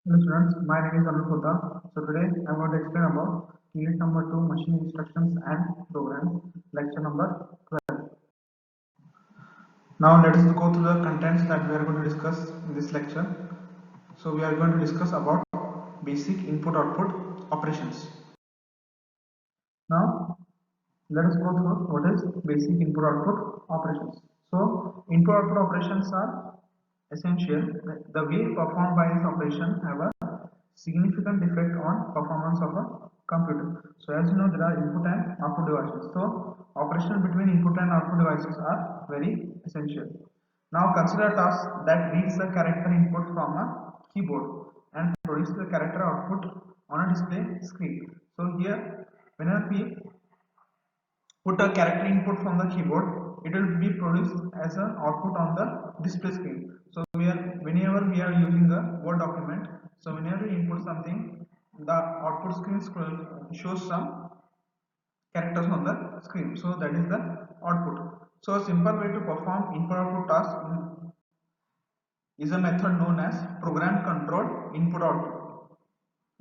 Hello students, my name is Anup Hota. So today I am going to explain about unit number 2 machine instructions and programs, lecture number 12. Now let us go through the contents that we are going to discuss in this lecture. So we are going to discuss about basic input output operations. Now let us go through what is basic input output operations. So input output operations are essential. The way performed by this operation have a significant effect on performance of a computer. So as you know, there are input and output devices. So operations between input and output devices are very essential. Now consider a task that reads the character input from a keyboard and produces the character output on a display screen. So here whenever we put a character input from the keyboard, it will be produced as an output on the display screen. So whenever we are using a word document, so whenever we input something, the output screen shows some characters on the screen, so that is the output. So a simple way to perform input output task is a method known as program controlled input output.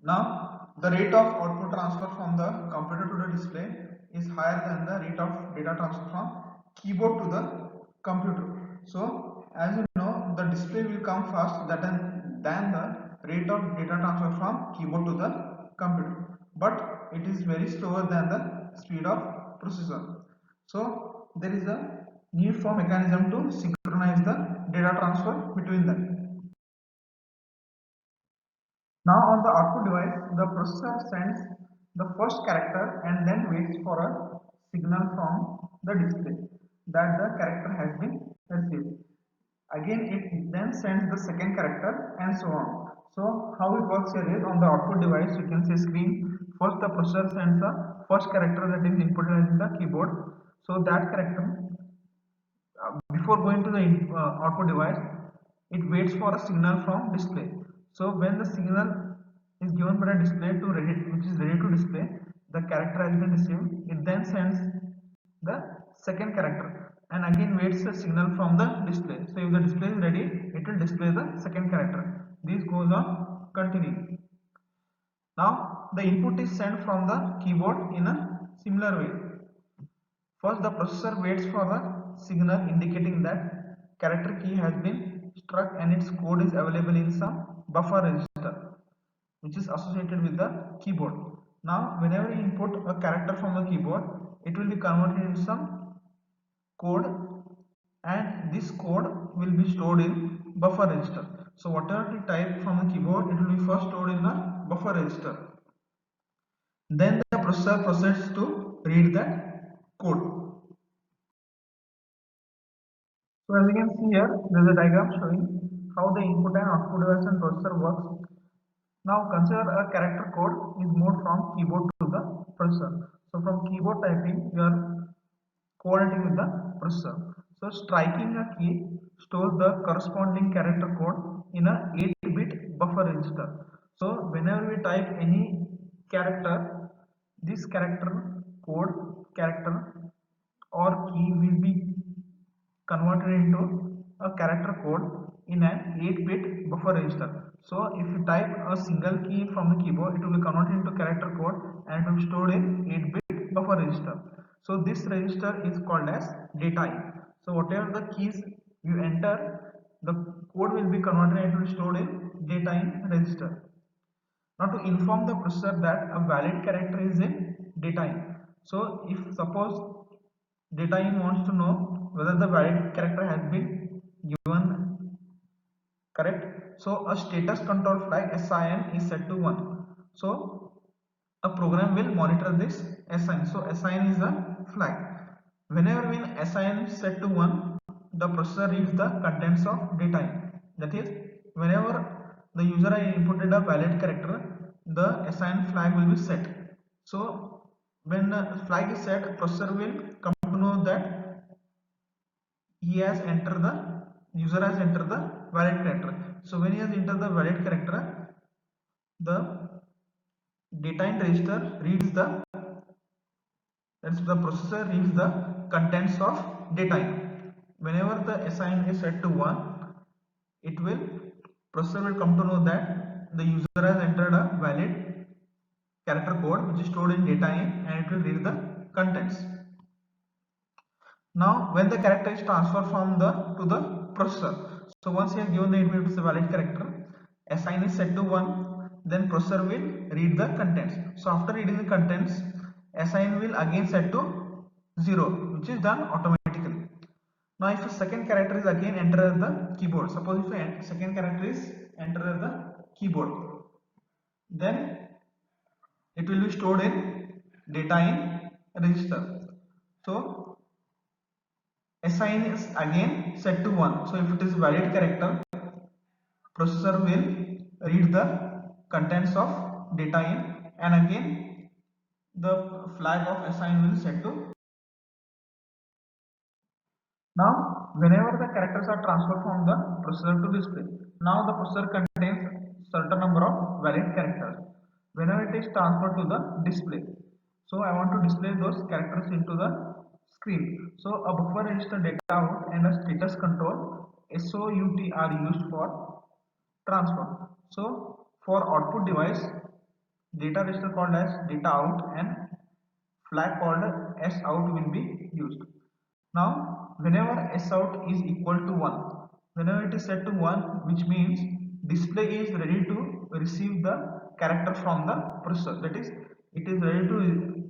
Now, the rate of output transfer from the computer to the display is higher than the rate of data transfer from keyboard to the computer. So, as you know, the display will come fast than the rate of data transfer from keyboard to the computer. But it is very slower than the speed of processor. So, there is a need for mechanism to synchronize the data transfer between them. Now on the output device, the processor sends the first character and then waits for a signal from the display that the character has been received. Again, it then sends the second character and so on. So how it works here is on the output device, you can see screen. First the processor sends the first character that is inputted in the keyboard. So that character before going to the output device, it waits for a signal from display. So when the signal is given by the display to ready, which is ready to display, the character has been received. It then sends the second character and again waits the signal from the display. So if the display is ready, it will display the second character. This goes on continuing. Now the input is sent from the keyboard in a similar way. First, the processor waits for a signal indicating that character key has been struck and its code is available in some buffer register, which is associated with the keyboard. Now, whenever you input a character from the keyboard, it will be converted into some code, and this code will be stored in buffer register. So, whatever you type from the keyboard, it will be first stored in the buffer register. Then the processor proceeds to read that code. So as you can see here, there is a diagram showing how the input and output device and processor works. Now consider a character code is moved from keyboard to the processor. So from keyboard typing, you are coordinating with the processor. So striking a key stores the corresponding character code in a 8-bit buffer register. So whenever we type any character, this character code, character or key will be converted into a character code in an 8-bit buffer register. So if you type a single key from the keyboard, it will be converted into character code and it will be stored in 8-bit buffer register. So this register is called as data in. So whatever the keys you enter, the code will be converted and it will be stored in data in register. Now to inform the processor that a valid character is in data in. So if suppose data in wants to know whether the valid character has been given correct. So a status control flag SIN is set to 1. So a program will monitor this SIN. So SIN is a flag. Whenever when SIN is set to 1, the processor reads the contents of data in. That is, whenever the user has inputted a valid character, the SIN flag will be set. So when the flag is set, processor will come to know that he has entered the user has entered the valid character. So when he has entered the valid character, the data in register reads the processor reads the contents of data in. Whenever the SIN is set to 1, it will processor will come to know that the user has entered a valid character code which is stored in data in, and it will read the contents. Now when the character is transferred from the to the processor, so once you have given the input as a valid character, assign is set to 1, then processor will read the contents. So after reading the contents, assign will again set to 0, which is done automatically. Now if a second character is again entered at the keyboard, suppose if a second character is entered at the keyboard, then it will be stored in data in register. So assign is again set to 1. So if it is valid character, processor will read the contents of data in, and again the flag of assign will set to. Now whenever the characters are transferred from the processor to display, now the processor contains certain number of valid characters. Whenever it is transferred to the display, so I want to display those characters into the screen. So a buffer register data out and a status control SOUT are used for transfer. So for output device, data register called as data out and flag called as out will be used. Now whenever S out is equal to 1, whenever it is set to 1, which means display is ready to receive the character from the processor, that is it is ready to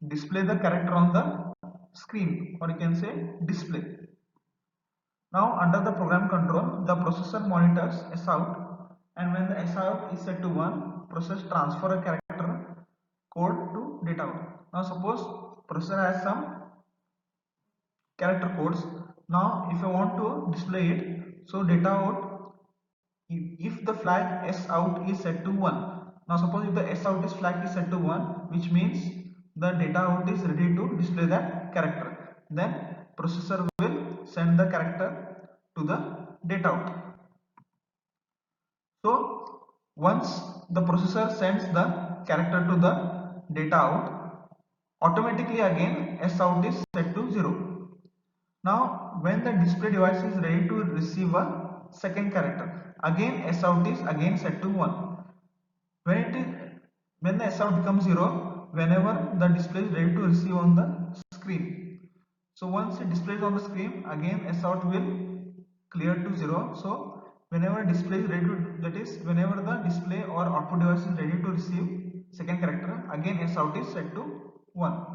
display the character on the screen, or you can say display. Now under the program control, the processor monitors S out, and when the S out is set to 1, process transfer a character code to data out. Now suppose processor has some character codes. Now if I want to display it, so data out, if the flag S out is set to 1, now suppose if the S out is flag is set to 1, which means the data out is ready to display that character, then processor will send the character to the data out. So once the processor sends the character to the data out, automatically again S out is set to 0. Now when the display device is ready to receive a second character, again S out is again set to 1. When the S out becomes 0, whenever the display is ready to receive on the screen. So once it displays on the screen, again S out will clear to 0. So whenever display is ready to, that is whenever the display or output device is ready to receive second character, again S out is set to 1.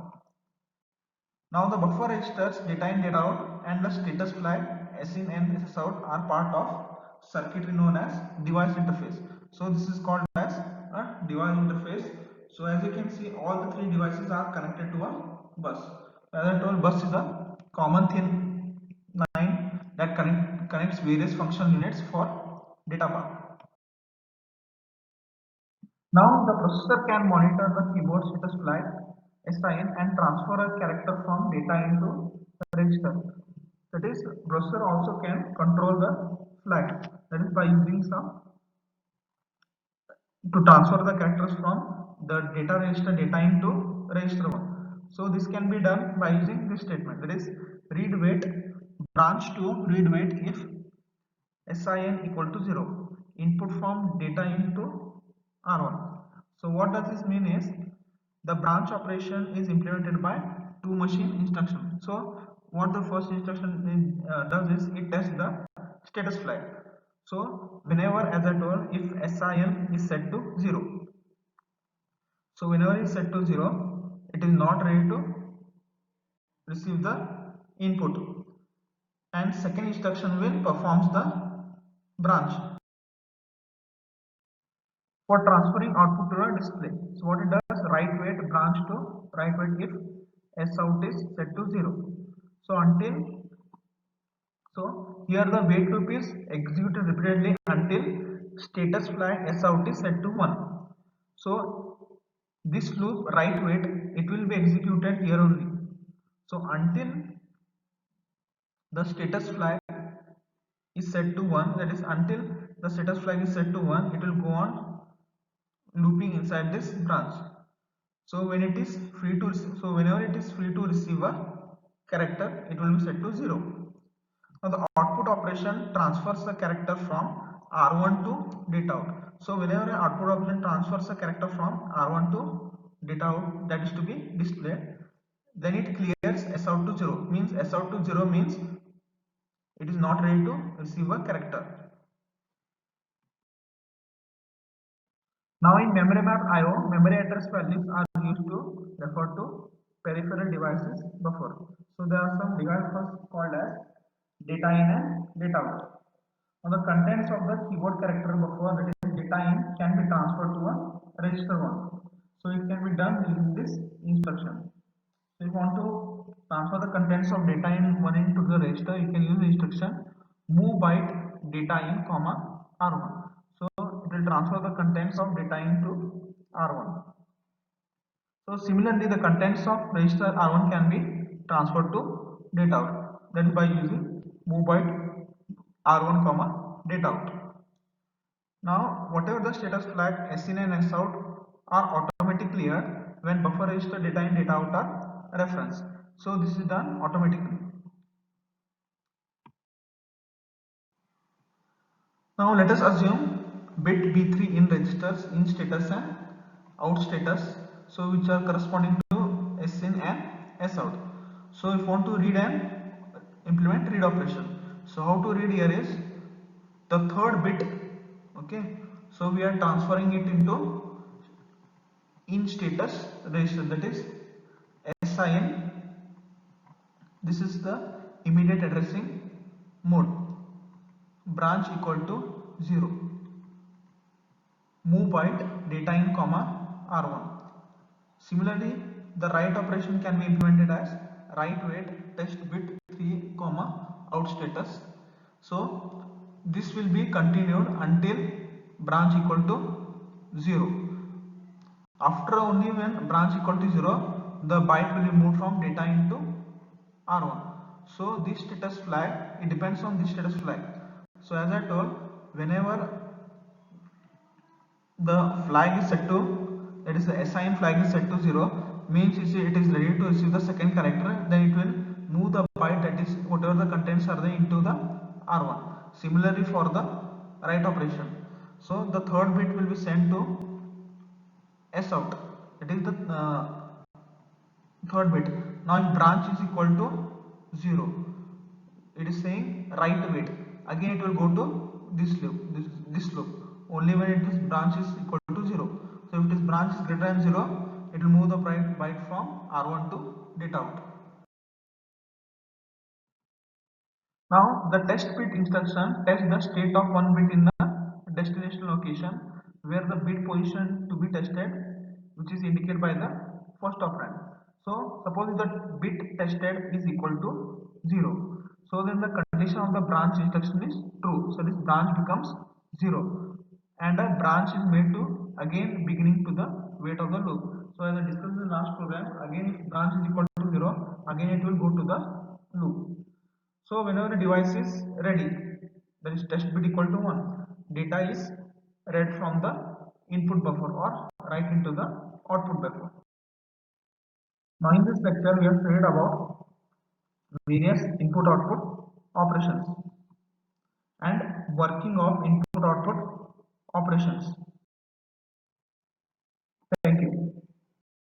Now the buffer registers data in, data out and the status flag S in and S out are part of circuitry known as device interface. So this is called as a device interface. So as you can see, all the three devices are connected to a bus. As I told, bus is a common thin line that connects various functional units for data path. Now the processor can monitor the keyboard status flag, assign and transfer a character from data into register. That is, processor also can control the flag, that is by using some to transfer the characters from the data register data into register 1. So this can be done by using this statement, that is read wait branch to read wait if SIN equal to 0, input from data into R1. So what does this mean is, the branch operation is implemented by two machine instruction. So what the first instruction does is, it tests the status flag. So whenever, as I told, if SIN is set to 0, so whenever it is set to 0, it is not ready to receive the input, and second instruction will performs the branch for transferring output to a display. So what it does, write wait branch to write wait if S out is set to 0. So here the wait loop is executed repeatedly until status flag S out is set to 1. So this loop write wait, it will be executed here only. So until the status flag is set to 1, that is until the status flag is set to 1, it will go on looping inside this branch. So when it is free to, so whenever it is free to receive a character, it will be set to 0. Now the output operation transfers the character from R1 to data out. So whenever an output option transfers a character from R1 to data out, that is to be displayed, then it clears S out to 0. Means S out to 0 means it is not ready to receive a character. Now in memory map IO, memory address values are used to refer to peripheral devices buffer. So there are some devices called as data in and data out. Now the contents of the keyboard character buffer, that is data in, can be transferred to a register 1. So it can be done using this instruction. So if you want to transfer the contents of data in 1 into the register, you can use the instruction move byte data in comma R1. So it will transfer the contents of data into R1. So similarly, the contents of register R1 can be transferred to data out. That is by using move byte R1 comma data out. Now, whatever the status flag S in and S out are automatically cleared when buffer register data in data out are referenced. So this is done automatically. Now let us assume bit B3 in registers in status and out status, so which are corresponding to S in and S out. So if you want to read and implement read operation, so how to read here is the third bit. Okay, so we are transferring it into in status register, that is SIN. This is the immediate addressing mode. Branch equal to 0. Move byte data in comma R1. Similarly, the write operation can be implemented as write wait test bit 3 comma out status. So this will be continued until branch equal to 0. After only when branch equal to 0, the byte will be moved from data into R1. So this status flag, it depends on this status flag. So as I told, whenever the flag is set to, that is the SIN flag is set to 0, means it is ready to receive the second character, then it will move the byte, that is whatever the contents are there, into the R1. Similarly for the write operation. So the third bit will be sent to S out, that is the third bit. Now if branch is equal to 0, it is saying write wait, again it will go to this loop, this loop only when this branch is equal to 0. So if this branch is greater than 0, it will move the byte from R1 to data out. Now the test bit instruction tests the state of one bit in the destination location where the bit position to be tested, which is indicated by the first operand. So suppose the bit tested is equal to 0. So then the condition of the branch instruction is true. So this branch becomes 0 and a branch is made to again beginning to the wait of the loop. So as I discussed in the last program, again if branch is equal to 0, again it will go to the loop. So whenever the device is ready, that is test bit equal to 1, data is read from the input buffer or write into the output buffer. Now in this lecture we have studied about various input output operations and working of input output operations.